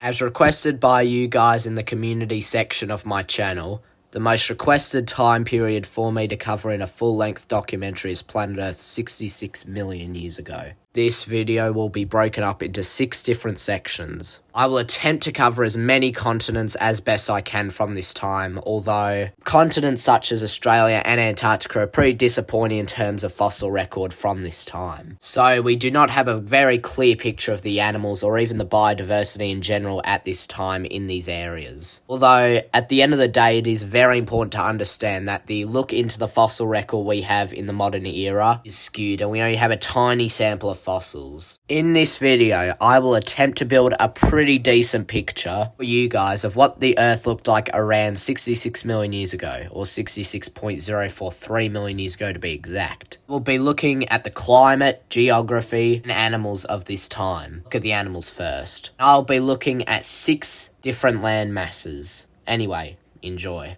As requested by you guys in the community section of my channel, the most requested time period for me to cover in a full-length documentary is Planet Earth 66 million years ago. This video will be broken up into 6 different sections. I will attempt to cover as many continents as best I can from this time, although continents such as Australia and Antarctica are pretty disappointing in terms of fossil record from this time. So we do not have a very clear picture of the animals or even the biodiversity in general at this time in these areas. Although at the end of the day it is very important to understand that the look into the fossil record we have in the modern era is skewed and we only have a tiny sample of fossils. In this video, I will attempt to build a pretty decent picture for you guys of what the Earth looked like around 66 million years ago, or 66.043 million years ago to be exact. We'll be looking at the climate, geography, and animals of this time. Look at the animals first. I'll be looking at 6 different land masses. Anyway, enjoy.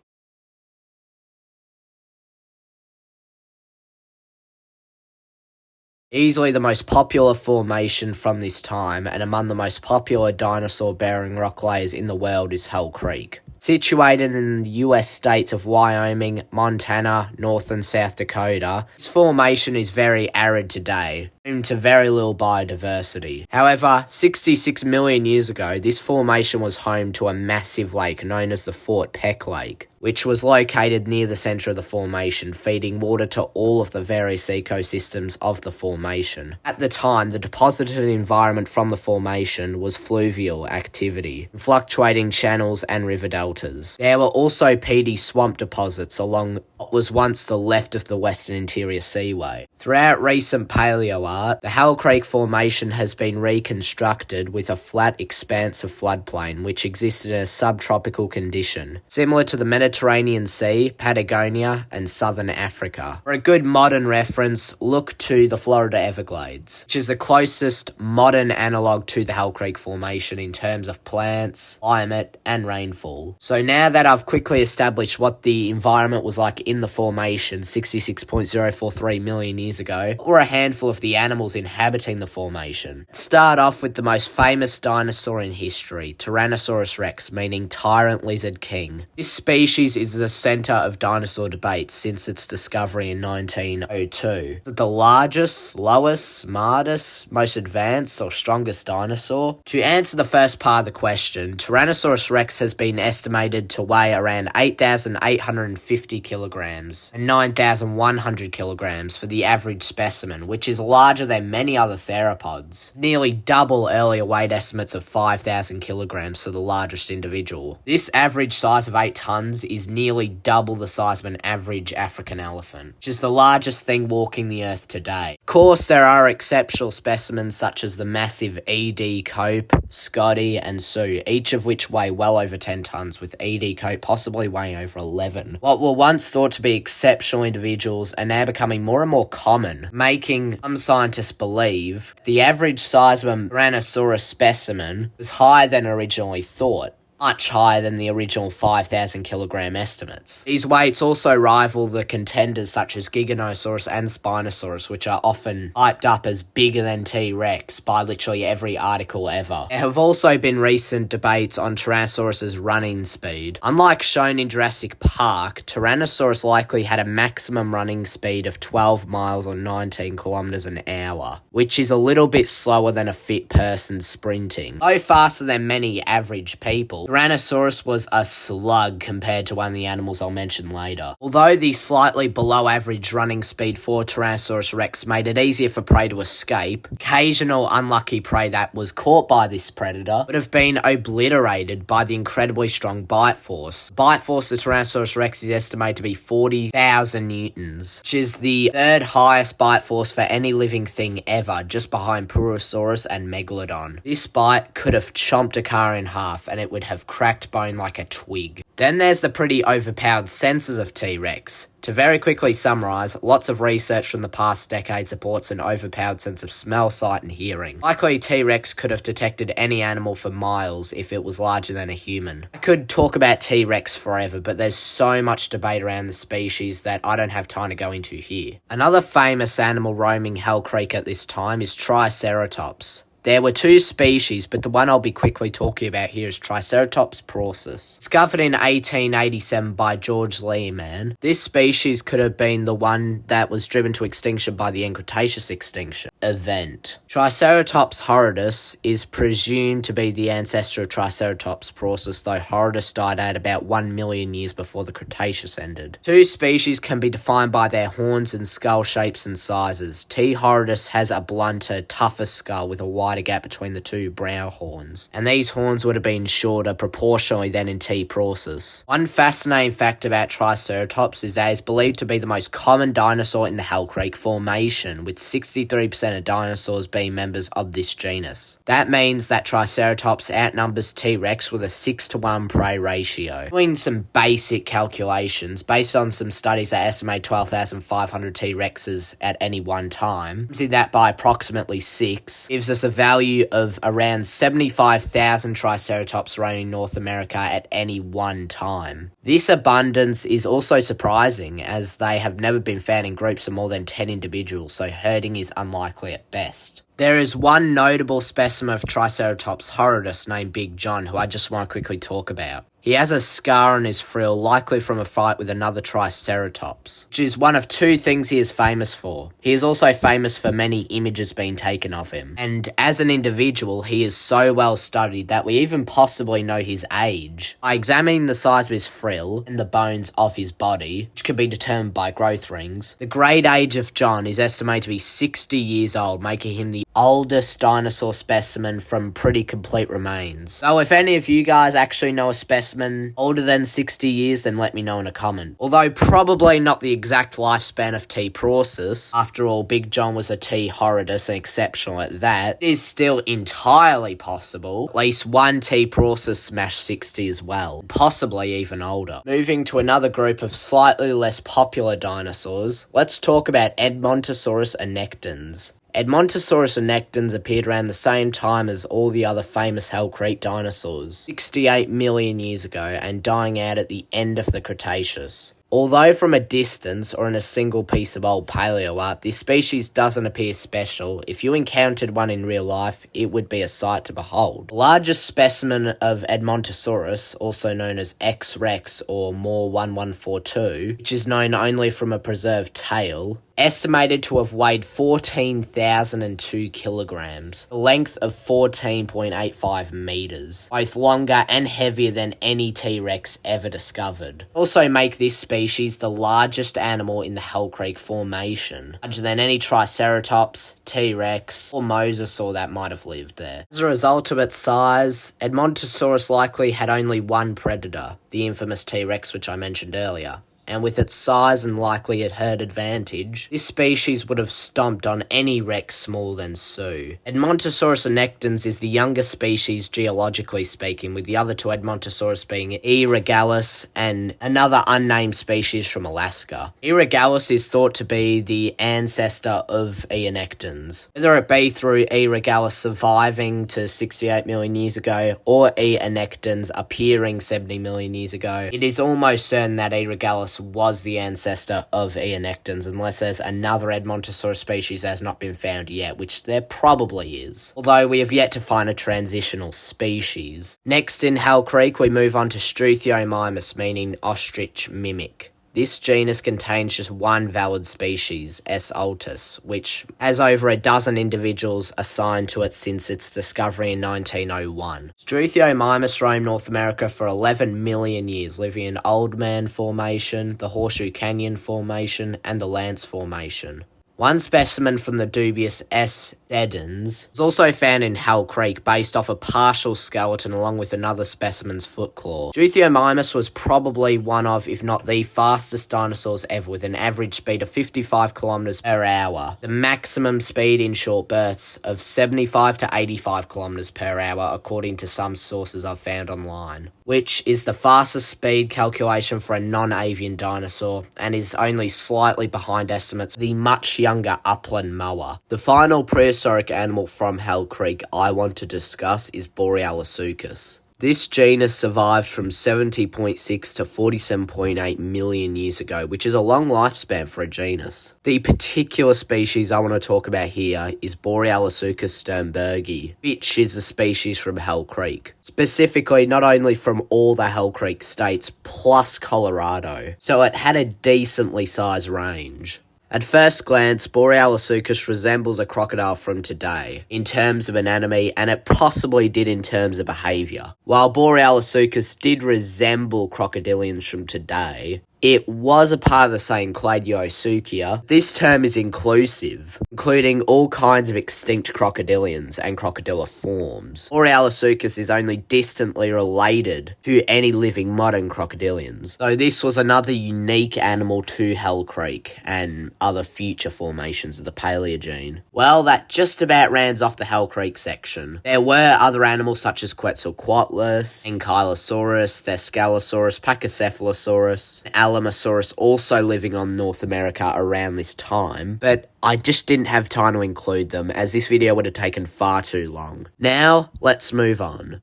Easily the most popular formation from this time and among the most popular dinosaur-bearing rock layers in the world is Hell Creek. Situated in the US states of Wyoming, Montana, North and South Dakota, this formation is very arid today, home to very little biodiversity. However, 66 million years ago, this formation was home to a massive lake known as the Fort Peck Lake, which was located near the center of the formation, feeding water to all of the various ecosystems of the formation. At the time, the deposited environment from the formation was fluvial activity, fluctuating channels and river deltas. There were also peaty swamp deposits along what was once the left of the Western Interior Seaway. Throughout recent paleo art, the Hell Creek Formation has been reconstructed with a flat expanse of floodplain which existed in a subtropical condition, similar to the Mediterranean Sea, Patagonia, and southern Africa. For a good modern reference, look to the Florida Everglades, which is the closest modern analogue to the Hell Creek Formation in terms of plants, climate, and rainfall. So now that I've quickly established what the environment was like in the formation 66.043 million years ago, what were a handful of the animals inhabiting the formation? Let's start off with the most famous dinosaur in history, Tyrannosaurus rex, meaning tyrant lizard king. This species is the center of dinosaur debate since its discovery in 1902. Is it the largest, slowest, smartest, most advanced, or strongest dinosaur? To answer the first part of the question, Tyrannosaurus rex has been estimated to weigh around 8,850 kilograms and 9,100 kilograms for the average specimen, which is larger than many other theropods, nearly double earlier weight estimates of 5,000 kilograms for the largest individual. This average size of 8 tons is nearly double the size of an average African elephant, which is the largest thing walking the earth today. Of course, there are exceptional specimens such as the massive E.D. Cope, Scotty, and Sue, each of which weigh well over 10 tons, with E.D. Cope possibly weighing over 11. What were once thought to be exceptional individuals are now becoming more and more common, making some scientists believe the average size of a Tyrannosaurus specimen was higher than originally thought. Much higher than the original 5,000 kilogram estimates. These weights also rival the contenders such as Giganosaurus and Spinosaurus, which are often hyped up as bigger than T-Rex by literally every article ever. There have also been recent debates on Tyrannosaurus's running speed. Unlike shown in Jurassic Park, Tyrannosaurus likely had a maximum running speed of 12 miles or 19 kilometers an hour, which is a little bit slower than a fit person sprinting. Though faster than many average people, Tyrannosaurus was a slug compared to one of the animals I'll mention later. Although the slightly below average running speed for Tyrannosaurus rex made it easier for prey to escape, occasional unlucky prey that was caught by this predator would have been obliterated by the incredibly strong bite force. Bite force of Tyrannosaurus rex is estimated to be 40,000 newtons, which is the 3rd highest bite force for any living thing ever, just behind Purosaurus and Megalodon. This bite could have chomped a car in half and it would have cracked bone like a twig. Then there's the pretty overpowered senses of T-Rex. To very quickly summarise, lots of research from the past decade supports an overpowered sense of smell, sight and hearing. Likely T-Rex could have detected any animal for miles if it was larger than a human. I could talk about T-Rex forever, but there's so much debate around the species that I don't have time to go into here. Another famous animal roaming Hell Creek at this time is Triceratops. There were two species, but the one I'll be quickly talking about here is Triceratops preuss. Discovered in 1887 by George Lehmann, this species could have been the one that was driven to extinction by the end Cretaceous extinction event. Triceratops horridus is presumed to be the ancestor of Triceratops preuss, though horridus died out about 1 million years before the Cretaceous ended. Two species can be defined by their horns and skull shapes and sizes. T. horridus has a blunter, tougher skull with a wider gap between the two brow horns, and these horns would have been shorter proportionally than in T. preuss. One fascinating fact about Triceratops is that it is believed to be the most common dinosaur in the Hell Creek Formation, with 63% of dinosaurs being members of this genus. That means that Triceratops outnumbers T-Rex with a 6-to-1 prey ratio. Doing some basic calculations, based on some studies that estimate 12,500 T-Rexes at any one time, using that by approximately 6, gives us a value of around 75,000 Triceratops roaming North America at any one time. This abundance is also surprising, as they have never been found in groups of more than 10 individuals, so herding is unlikely at best. There is one notable specimen of Triceratops horridus named Big John, who I just want to quickly talk about. He has a scar on his frill, likely from a fight with another Triceratops, which is one of two things he is famous for. He is also famous for many images being taken of him, and as an individual, he is so well studied that we even possibly know his age. By examining the size of his frill and the bones of his body, which can be determined by growth rings, the grade age of John is estimated to be 60 years old, making him the oldest dinosaur specimen from pretty complete remains. So if any of you guys actually know a specimen older than 60 years, then let me know in a comment. Although probably not the exact lifespan of T. preuss, after all, Big John was a T. horridus and exceptional at that, it is still entirely possible at least one T. preuss smashed 60 as well, possibly even older. Moving to another group of slightly less popular dinosaurs, let's talk about Edmontosaurus annectens. Edmontosaurus annectens appeared around the same time as all the other famous Hell Creek dinosaurs, 68 million years ago, and dying out at the end of the Cretaceous. Although from a distance or in a single piece of old paleo art, this species doesn't appear special, if you encountered one in real life, it would be a sight to behold. The largest specimen of Edmontosaurus, also known as X. rex or Moore 1142, which is known only from a preserved tail, estimated to have weighed 14,002 kilograms, a length of 14.85 meters, both longer and heavier than any T-Rex ever discovered. Also make this species the largest animal in the Hell Creek Formation, larger than any Triceratops, T-Rex, or mosasaur that might have lived there. As a result of its size, Edmontosaurus likely had only one predator, the infamous T-Rex which I mentioned earlier. And with its size and likely herd advantage, this species would have stomped on any Rex smaller than Sue. Edmontosaurus annectens is the youngest species geologically speaking, with the other two Edmontosaurus being E. regalis and another unnamed species from Alaska. E. regalis is thought to be the ancestor of E. annectens. Whether it be through E. regalis surviving to 68 million years ago, or E. annectens appearing 70 million years ago, it is almost certain that E. regalis was the ancestor of E. annectens, unless there's another Edmontosaurus species that has not been found yet, which there probably is, although we have yet to find a transitional species. Next in Hell Creek, we move on to Struthiomimus, meaning ostrich mimic. This genus contains just one valid species, S. altus, which has over a dozen individuals assigned to it since its discovery in 1901. Struthiomimus roamed North America for 11 million years, living in Old Man Formation, the Horseshoe Canyon Formation, and the Lance Formation. One specimen from the dubious S. sedens was also found in Hell Creek based off a partial skeleton along with another specimen's foot claw. Struthiomimus was probably one of, if not the fastest dinosaurs ever, with an average speed of 55 kilometers per hour. The maximum speed in short bursts of 75 to 85 kilometers per hour, according to some sources I've found online, which is the fastest speed calculation for a non-avian dinosaur and is only slightly behind estimates of the much younger upland moa. The final prehistoric animal from Hell Creek I want to discuss is Borealisuchus. This genus survived from 70.6 to 47.8 million years ago, which is a long lifespan for a genus. The particular species I want to talk about here is Borealisuchus sternbergi, which is a species from Hell Creek. Specifically, not only from all the Hell Creek states, plus Colorado. So it had a decently sized range. At first glance, Borealisuchus resembles a crocodile from today, in terms of anatomy, and it possibly did in terms of behaviour. While Borealisuchus did resemble crocodilians from today, it was a part of the same Cladiosuchia. This term is inclusive, including all kinds of extinct crocodilians and crocodiliforms. Borealisuchus is only distantly related to any living modern crocodilians, so this was another unique animal to Hell Creek and other future formations of the Paleogene. Well, that just about rounds off the Hell Creek section. There were other animals such as Quetzalcoatlus, Ankylosaurus, Thescalosaurus, Pachycephalosaurus, and Alamosaurus also living on North America around this time, but I just didn't have time to include them as this video would have taken far too long. Now, let's move on.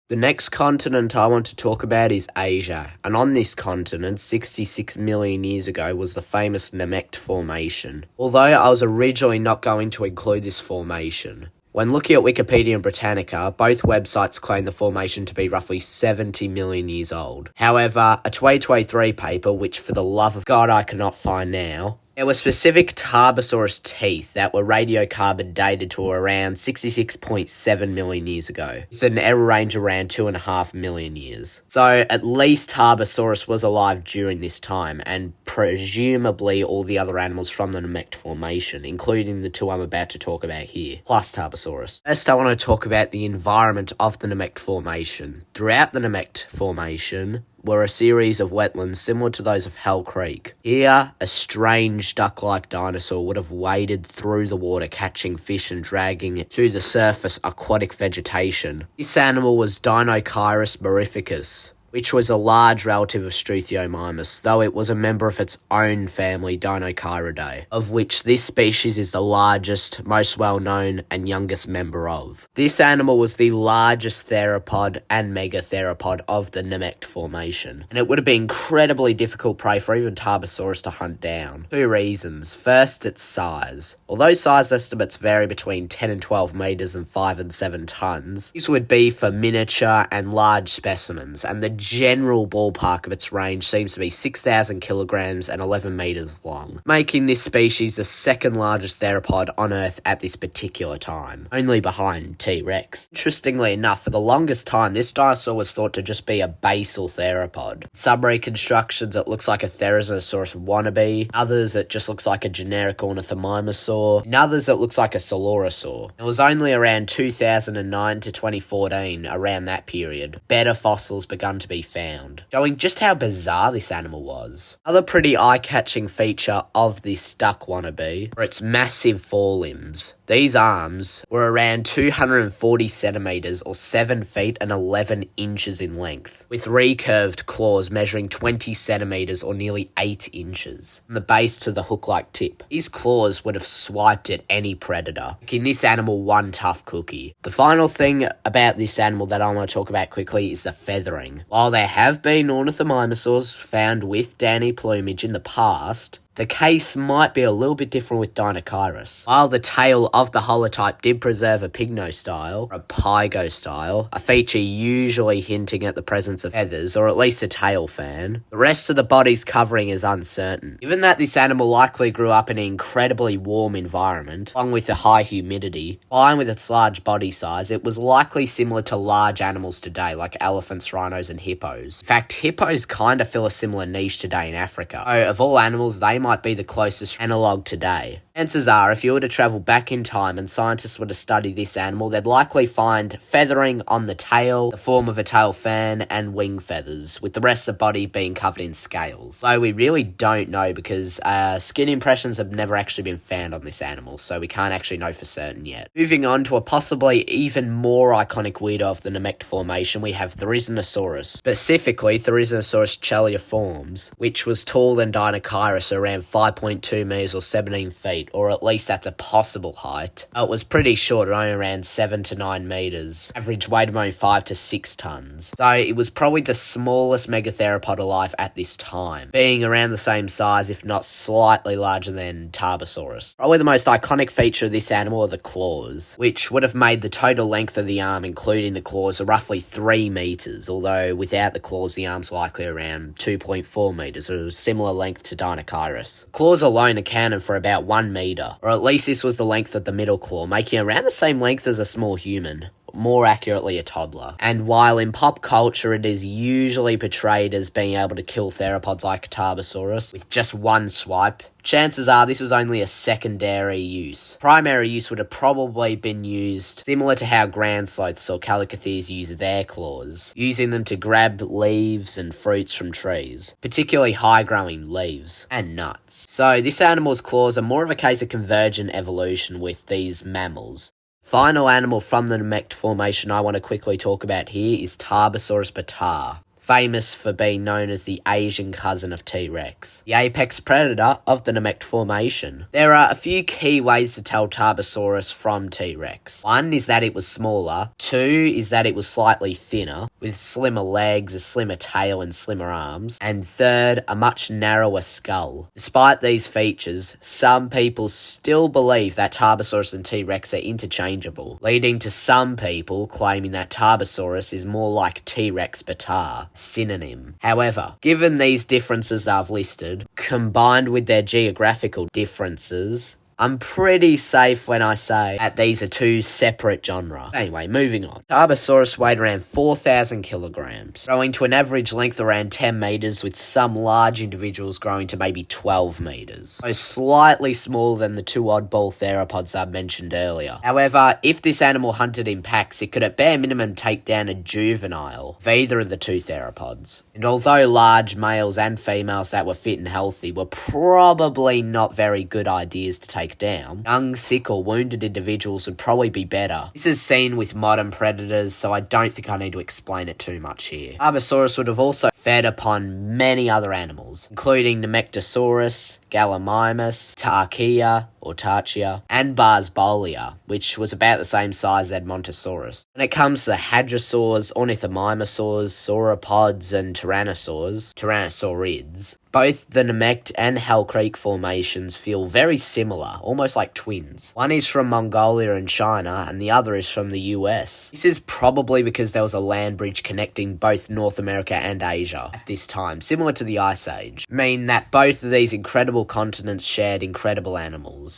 The next continent I want to talk about is Asia, and on this continent, 66 million years ago, was the famous Nemegt formation. Although I was originally not going to include this formation. When looking at Wikipedia and Britannica, both websites claim the formation to be roughly 70 million years old. However, a 2023 paper, which for the love of God I cannot find now, there were specific Tarbosaurus teeth that were radiocarbon dated to around 66.7 million years ago, with an error range around 2.5 million years. So at least Tarbosaurus was alive during this time, and presumably all the other animals from the Nemegt formation, including the two I'm about to talk about here, plus Tarbosaurus. First, I want to talk about the environment of the Nemegt formation. Throughout the Nemegt formation were a series of wetlands similar to those of Hell Creek. Here, a strange duck-like dinosaur would have waded through the water, catching fish and dragging it to the surface aquatic vegetation. This animal was Dinochirus mirificus, which was a large relative of Struthiomimus, though it was a member of its own family, Dinochiridae, of which this species is the largest, most well-known, and youngest member of. This animal was the largest theropod and megatheropod of the Nemegt formation, and it would have been incredibly difficult prey for even Tarbosaurus to hunt down. Two reasons. First, its size. Although size estimates vary between 10 and 12 metres and 5 and 7 tonnes, this would be for miniature and large specimens, and the general ballpark of its range seems to be 6,000 kilograms and 11 metres long, making this species the second largest theropod on Earth at this particular time, only behind T-Rex. Interestingly enough, for the longest time, this dinosaur was thought to just be a basal theropod. Some reconstructions it looks like a Therizinosaurus wannabe, others it just looks like a generic ornithomimosaur, and others it looks like a Coelurosaur. It was only around 2009 to 2014, around that period, better fossils begun to be found, showing just how bizarre this animal was. Another pretty eye-catching feature of this duck wannabe were its massive forelimbs. These arms were around 240 centimetres or 7 feet and 11 inches in length, with recurved claws measuring 20 centimetres or nearly 8 inches, from the base to the hook-like tip. These claws would have swiped at any predator, making this animal one tough cookie. The final thing about this animal that I want to talk about quickly is the feathering. While there have been ornithomimosaurs found with downy plumage in the past, the case might be a little bit different with Dinochirus. While the tail of the holotype did preserve a pygnostyle, or a pygostyle, a feature usually hinting at the presence of feathers, or at least a tail fan, the rest of the body's covering is uncertain. Given that this animal likely grew up in an incredibly warm environment, along with the high humidity, combined with its large body size, it was likely similar to large animals today, like elephants, rhinos, and hippos. In fact, hippos kind of fill a similar niche today in Africa. So, of all animals, they might be the closest analogue today. Chances are, if you were to travel back in time and scientists were to study this animal, they'd likely find feathering on the tail, the form of a tail fan, and wing feathers, with the rest of the body being covered in scales. So we really don't know because skin impressions have never actually been found on this animal, so we can't actually know for certain yet. Moving on to a possibly even more iconic weirdo of the Nemegt formation, we have Therizinosaurus, specifically Therizinosaurus cheliiformes, which was taller than Dinochirus around around 5.2 metres or 17 feet, or at least that's a possible height. It was pretty short, only around 7 to 9 metres. Average weight of only 5 to 6 tonnes. So it was probably the smallest megatheropod alive at this time, being around the same size, if not slightly larger than Tarbosaurus. Probably the most iconic feature of this animal are the claws, which would have made the total length of the arm, including the claws, roughly 3 metres, although without the claws the arm's likely around 2.4 metres, or a similar length to Dinochirus. Claws alone accounted for about 1 metre, or at least this was the length of the middle claw, making it around the same length as a small human. More accurately, a toddler. And while in pop culture it is usually portrayed as being able to kill theropods like Tarbosaurus with just one swipe, chances are this was only a secondary use. Primary use would have probably been used similar to how ground sloths or calicotheres use their claws, using them to grab leaves and fruits from trees, particularly high-growing leaves and nuts. So this animal's claws are more of a case of convergent evolution with these mammals. Final animal from the Nemegt formation I want to quickly talk about here is Tarbosaurus bataar, famous for being known as the Asian cousin of T-Rex, the apex predator of the Nemegt formation. There are a few key ways to tell Tarbosaurus from T-Rex. One is that it was smaller. Two is that it was slightly thinner, with slimmer legs, a slimmer tail and slimmer arms. And third, a much narrower skull. Despite these features, some people still believe that Tarbosaurus and T-Rex are interchangeable, leading to some people claiming that Tarbosaurus is more like T-Rex bataar, synonym. However, given these differences that I've listed, combined with their geographical differences, I'm pretty safe when I say that these are two separate genera. Anyway, moving on. Tarbosaurus weighed around 4,000 kilograms, growing to an average length around 10 metres, with some large individuals growing to maybe 12 metres. So slightly smaller than the two oddball theropods I mentioned earlier. However, if this animal hunted in packs, it could at bare minimum take down a juvenile of either of the two theropods. And although large males and females that were fit and healthy were probably not very good ideas to take down, young, sick or wounded individuals would probably be better. This is seen with modern predators, so I don't think I need to explain it too much here. Tarbosaurus would have also fed upon many other animals, including Nemegtosaurus, Gallimimus, Tarchia or Tarchia, and Barsbolia, which was about the same size as Edmontosaurus. When it comes to the hadrosaurs, ornithomimosaurs, sauropods, and tyrannosaurids, both the Nemegt and Hell Creek formations feel very similar, almost like twins. One is from Mongolia and China, and the other is from the US. This is probably because there was a land bridge connecting both North America and Asia at this time, similar to the Ice Age, meaning that both of these incredible continents shared incredible animals.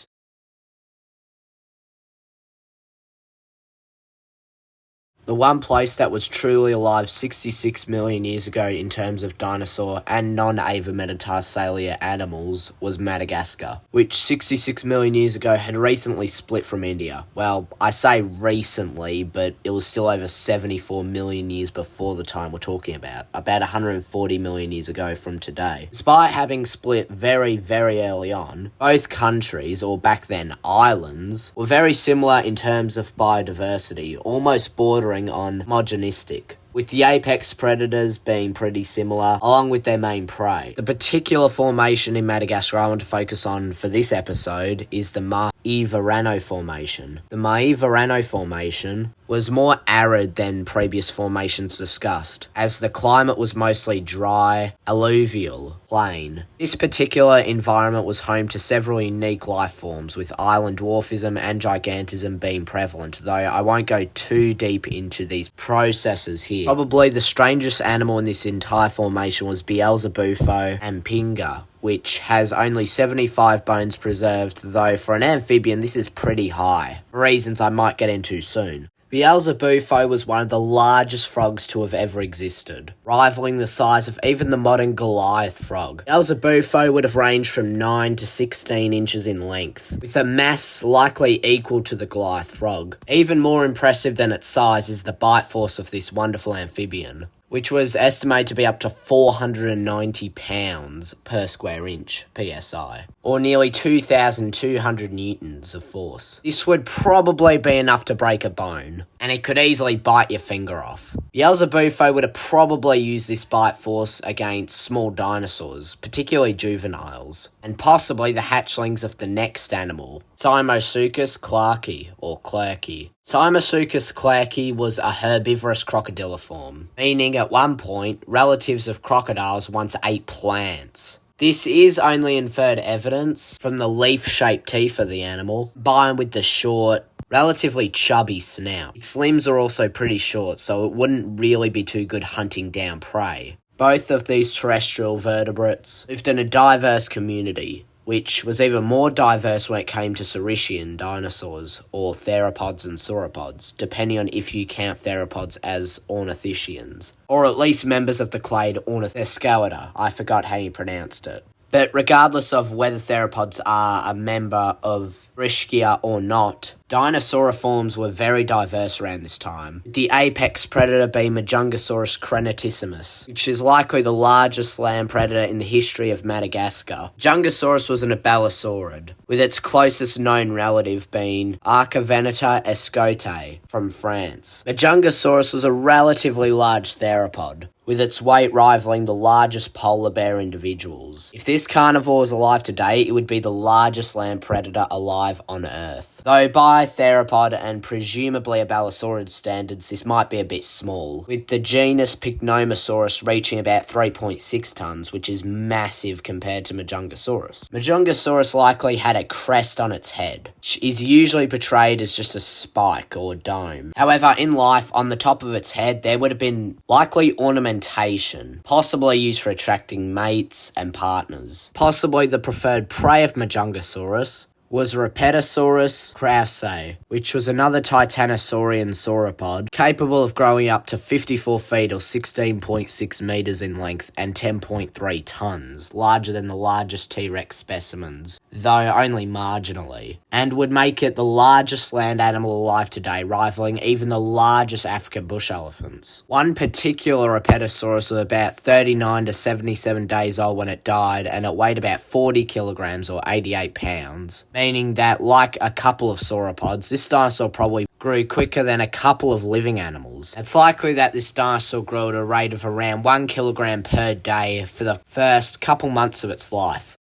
The one place that was truly alive 66 million years ago in terms of dinosaur and non-avimetatarsalian animals was Madagascar, which 66 million years ago had recently split from India. Well, I say recently, but it was still over 74 million years before the time we're talking about 140 million years ago from today. Despite having split very, very early on, both countries, or back then islands, were very similar in terms of biodiversity, almost bordering on homogenistic, with the apex predators being pretty similar, along with their main prey. The particular formation in Madagascar I want to focus on for this episode is the Maï-Varano formation. The Maï-Varano formation was more arid than previous formations discussed, as the climate was mostly dry, alluvial, plain. This particular environment was home to several unique life forms, with island dwarfism and gigantism being prevalent, though I won't go too deep into these processes here. Probably the strangest animal in this entire formation was Beelzebufo and Pinga, which has only 75 bones preserved, though for an amphibian this is pretty high, for reasons I might get into soon. Beelzebufo was one of the largest frogs to have ever existed, rivaling the size of even the modern Goliath frog. Beelzebufo would have ranged from 9 to 16 inches in length, with a mass likely equal to the Goliath frog. Even more impressive than its size is the bite force of this wonderful amphibian, which was estimated to be up to 490 pounds per square inch, PSI, or nearly 2,200 newtons of force. This would probably be enough to break a bone, and it could easily bite your finger off. Beelzebufo would have probably used this bite force against small dinosaurs, particularly juveniles, and possibly the hatchlings of the next animal, Cymosuchus clarkii, or clerkii. Cymosuchus clarkii was a herbivorous crocodiliform, meaning at one point, relatives of crocodiles once ate plants. This is only inferred evidence from the leaf-shaped teeth of the animal, combined with the short, relatively chubby snout. Its limbs are also pretty short, so it wouldn't really be too good hunting down prey. Both of these terrestrial vertebrates lived in a diverse community, which was even more diverse when it came to Saurischian dinosaurs, or theropods and sauropods, depending on if you count theropods as ornithischians, or at least members of the clade Ornithoscalida. I forgot how you pronounced it. But regardless of whether theropods are a member of Saurischia or not, dinosauriforms were very diverse around this time, with the apex predator being Majungasaurus crenitissimus, which is likely the largest land predator in the history of Madagascar. Majungasaurus was an abelosaurid, with its closest known relative being Archaveneta escote from France. Majungasaurus was a relatively large theropod, with its weight rivaling the largest polar bear individuals. If this carnivore was alive today, it would be the largest land predator alive on Earth. Though by theropod and presumably abelosaurid standards, this might be a bit small, with the genus Pycnomosaurus reaching about 3.6 tons, which is massive compared to Majungasaurus. Majungasaurus likely had a crest on its head, which is usually portrayed as just a spike or dome. However, in life, on the top of its head, there would have been likely ornamentation, possibly used for attracting mates and partners. Possibly the preferred prey of Majungasaurus was Rhepetosaurus krause, which was another titanosaurian sauropod, capable of growing up to 54 feet or 16.6 meters in length and 10.3 tons, larger than the largest T-Rex specimens, though only marginally, and would make it the largest land animal alive today, rivaling even the largest African bush elephants. One particular Rhepetosaurus was about 39 to 77 days old when it died, and it weighed about 40 kilograms or 88 pounds, meaning that, like a couple of sauropods, this dinosaur probably grew quicker than a couple of living animals. It's likely that this dinosaur grew at a rate of around 1 kilogram per day for the first couple months of its life.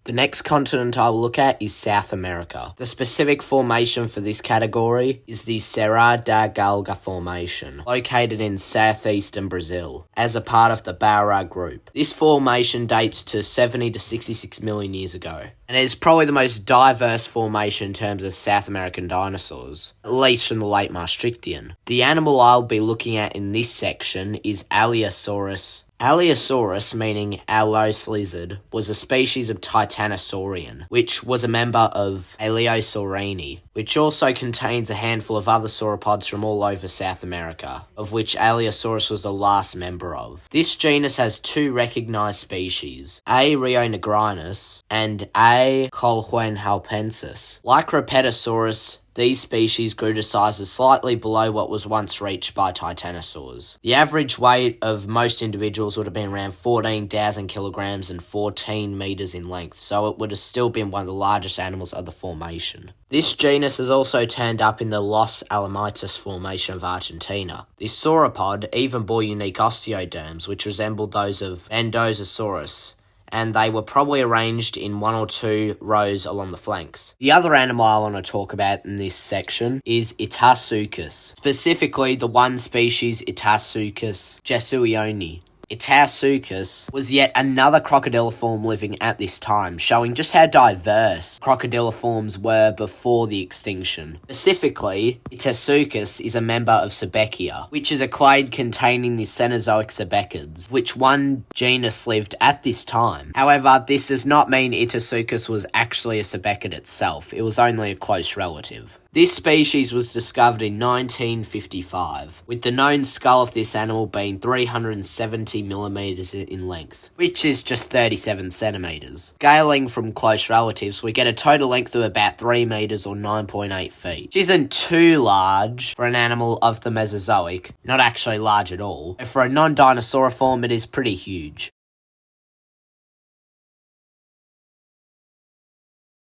The next continent I will look at is South America. The specific formation for this category is the Serra da Galga Formation, located in southeastern Brazil, as a part of the Baura group. This formation dates to 70 to 66 million years ago, and it is probably the most diverse formation in terms of South American dinosaurs, at least from the late Maastrichtian. The animal I'll be looking at in this section is Allosaurus. Allosaurus, meaning Allos lizard, was a species of Titanosaurian, which was a member of Aleosaurini, which also contains a handful of other sauropods from all over South America, of which Allosaurus was the last member of. This genus has two recognized species, A. rionegrinus and A. colhuenhalpensis. Like Rhepetosaurus, these species grew to sizes slightly below what was once reached by titanosaurs. The average weight of most individuals would have been around 14,000 kilograms and 14 meters in length, so it would have still been one of the largest animals of the formation. This genus has also turned up in the Los Alamitos Formation of Argentina. This sauropod even bore unique osteoderms, which resembled those of Mendozasaurus, and they were probably arranged in one or two rows along the flanks. The other animal I want to talk about in this section is Itasuchus, specifically the one species Itasuchus jesuioni. Itasuchus was yet another crocodiliform living at this time, showing just how diverse crocodiliforms were before the extinction. Specifically, Itasuchus is a member of Sebeckia, which is a clade containing the Cenozoic sebecids, which one genus lived at this time. However, this does not mean Itasuchus was actually a sebecid itself, it was only a close relative. This species was discovered in 1955, with the known skull of this animal being 370 millimeters in length, which is just 37 centimeters. Scaling from close relatives, we get a total length of about 3 meters or 9.8 feet, which isn't too large for an animal of the Mesozoic, not actually large at all. But for a non-dinosaur form, it is pretty huge.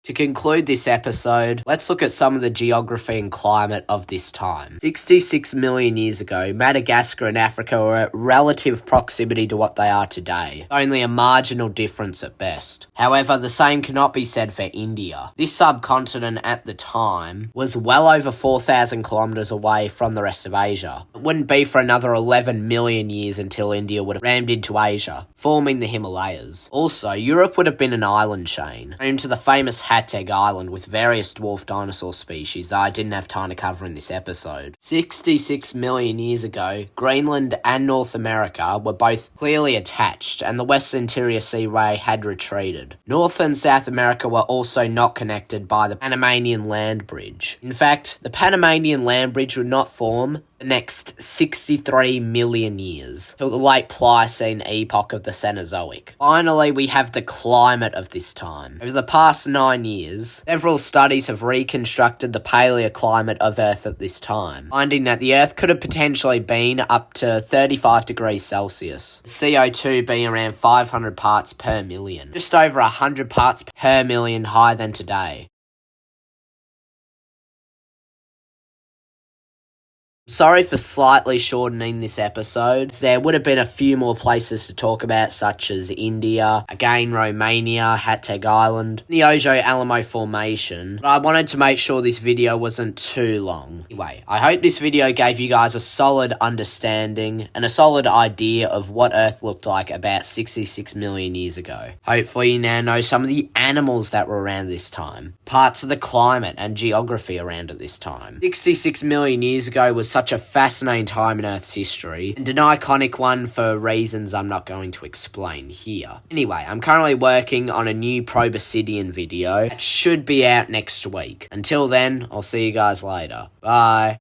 To conclude this episode, let's look at some of the geography and climate of this time. 66 million years ago, Madagascar and Africa were at relative proximity to what they are today, only a marginal difference at best. However, the same cannot be said for India. This subcontinent at the time was well over 4,000 kilometers away from the rest of Asia. It wouldn't be for another 11 million years until India would have rammed into Asia, forming the Himalayas. Also, Europe would have been an island chain, home to the famous Hateg Island with various dwarf dinosaur species that I didn't have time to cover in this episode. 66 million years ago, Greenland and North America were both clearly attached, and the Western Interior Seaway had retreated. North and South America were also not connected by the Panamanian Land Bridge. In fact, the Panamanian Land Bridge would not form the next 63 million years, till the late Pliocene epoch of the Cenozoic. Finally, we have the climate of this time. Over the past 9 years, several studies have reconstructed the paleoclimate of Earth at this time, finding that the Earth could have potentially been up to 35 degrees Celsius, CO2 being around 500 parts per million, just over 100 parts per million higher than today. Sorry for slightly shortening this episode. There would have been a few more places to talk about, such as India, again Romania, Hateg Island, the Ojo-Alamo Formation, but I wanted to make sure this video wasn't too long. Anyway, I hope this video gave you guys a solid understanding and a solid idea of what Earth looked like about 66 million years ago. Hopefully you now know some of the animals that were around this time, parts of the climate and geography around at this time. 66 million years ago was such a fascinating time in Earth's history, and an iconic one for reasons I'm not going to explain here. Anyway, I'm currently working on a new Proboscidean video that should be out next week. Until then, I'll see you guys later. Bye.